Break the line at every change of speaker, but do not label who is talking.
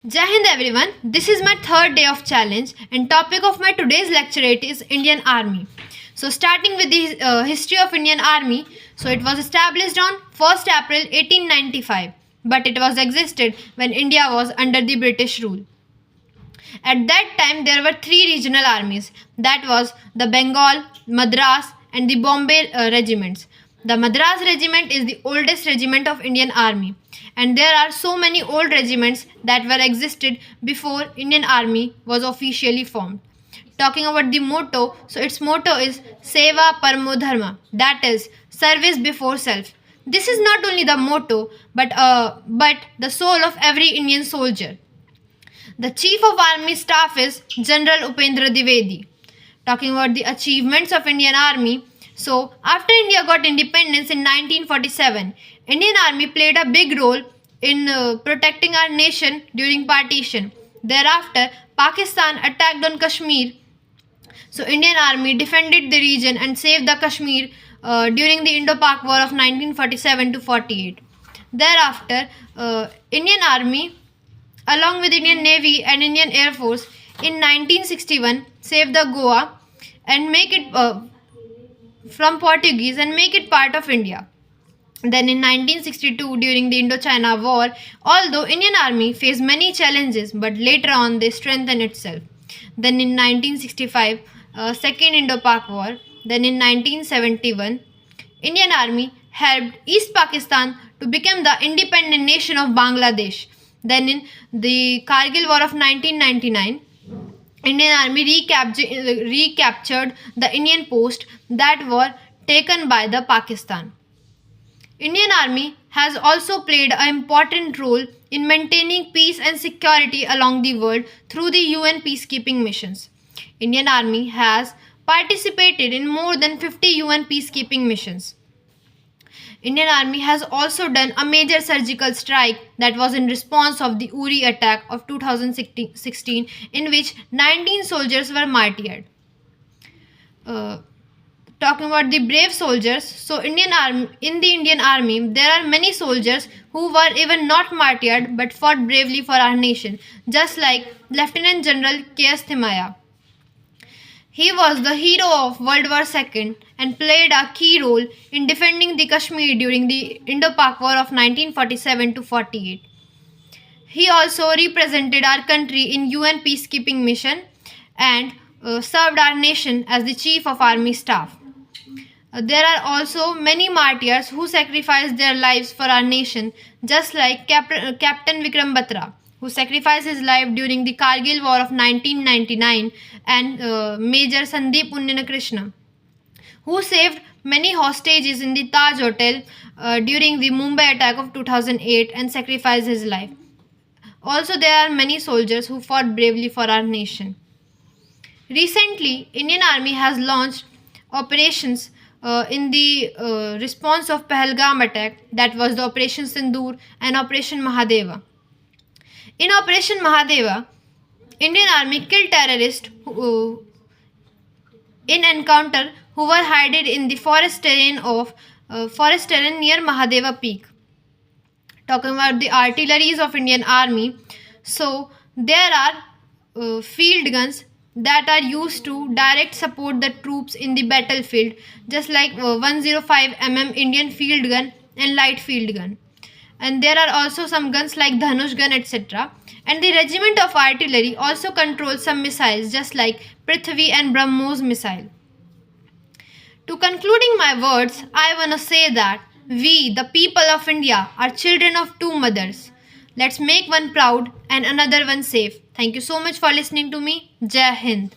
Jai Hind everyone, this is my third day of challenge and topic of my today's lecturate is Indian Army. So starting with the history of Indian Army, so it was established on 1st April 1895 but it was existed when India was under the British rule. At that time there were three regional armies, that was the Bengal, Madras and the Bombay regiments. The Madras regiment is the oldest regiment of Indian Army and there are so many old regiments that were existed before Indian Army was officially formed. Talking about the motto, so its motto is Seva Paramo Dharma, that is service before self. This is not only the motto but the soul of every Indian soldier. The Chief of Army Staff is General Upendra Dwivedi. Talking about the achievements of Indian Army, so after India got independence in 1947, Indian Army played a big role in protecting our nation during partition. Thereafter, Pakistan attacked on Kashmir. So Indian Army defended the region and saved the Kashmir during the Indo-Pak War of 1947 to 48. Thereafter, Indian Army along with Indian Navy and Indian Air Force in 1961 saved the Goa and make it from Portuguese and make it part of India. Then in 1962 during the Indochina War, although Indian Army faced many challenges but later on they strengthened itself. Then in 1965 Second Indo-Pak War, then in 1971 Indian Army helped East Pakistan to become the independent nation of Bangladesh. Then in the Kargil War of 1999, Indian Army recaptured the Indian post that were taken by the Pakistan. Indian Army has also played an important role in maintaining peace and security along the world through the UN peacekeeping missions. Indian Army has participated in more than 50 UN peacekeeping missions. Indian Army has also done a major surgical strike that was in response of the Uri attack of 2016 in which 19 soldiers were martyred. Talking about the brave soldiers, so in the Indian Army there are many soldiers who were even not martyred but fought bravely for our nation, just like Lieutenant General K.S. Thimaya. He was the hero of World War II and played a key role in defending the Kashmir during the Indo-Pak War of 1947 to 48. He also represented our country in UN peacekeeping mission and served our nation as the Chief of Army Staff. There are also many martyrs who sacrificed their lives for our nation, just like Captain Vikram Batra, who sacrificed his life during the Kargil War of 1999, and Major Sandeep Krishna, who saved many hostages in the Taj Hotel during the Mumbai attack of 2008 and sacrificed his life. Also, there are many soldiers who fought bravely for our nation. Recently, Indian Army has launched operations in the response of Pahalgam attack, that was the Operation Sindoor and Operation Mahadeva. In Operation Mahadeva, Indian Army killed terrorists in encounter who were hidden in the forest terrain near Mahadeva Peak. Talking about the artilleries of Indian Army, so there are field guns that are used to direct support the troops in the battlefield, just like 105 Indian field gun and light field gun. And there are also some guns like Dhanush gun, etc. And the regiment of artillery also controls some missiles, just like Prithvi and BrahMos missile. To concluding my words, I want to say that we, the people of India, are children of two mothers. Let's make one proud and another one safe. Thank you so much for listening to me. Jai Hind.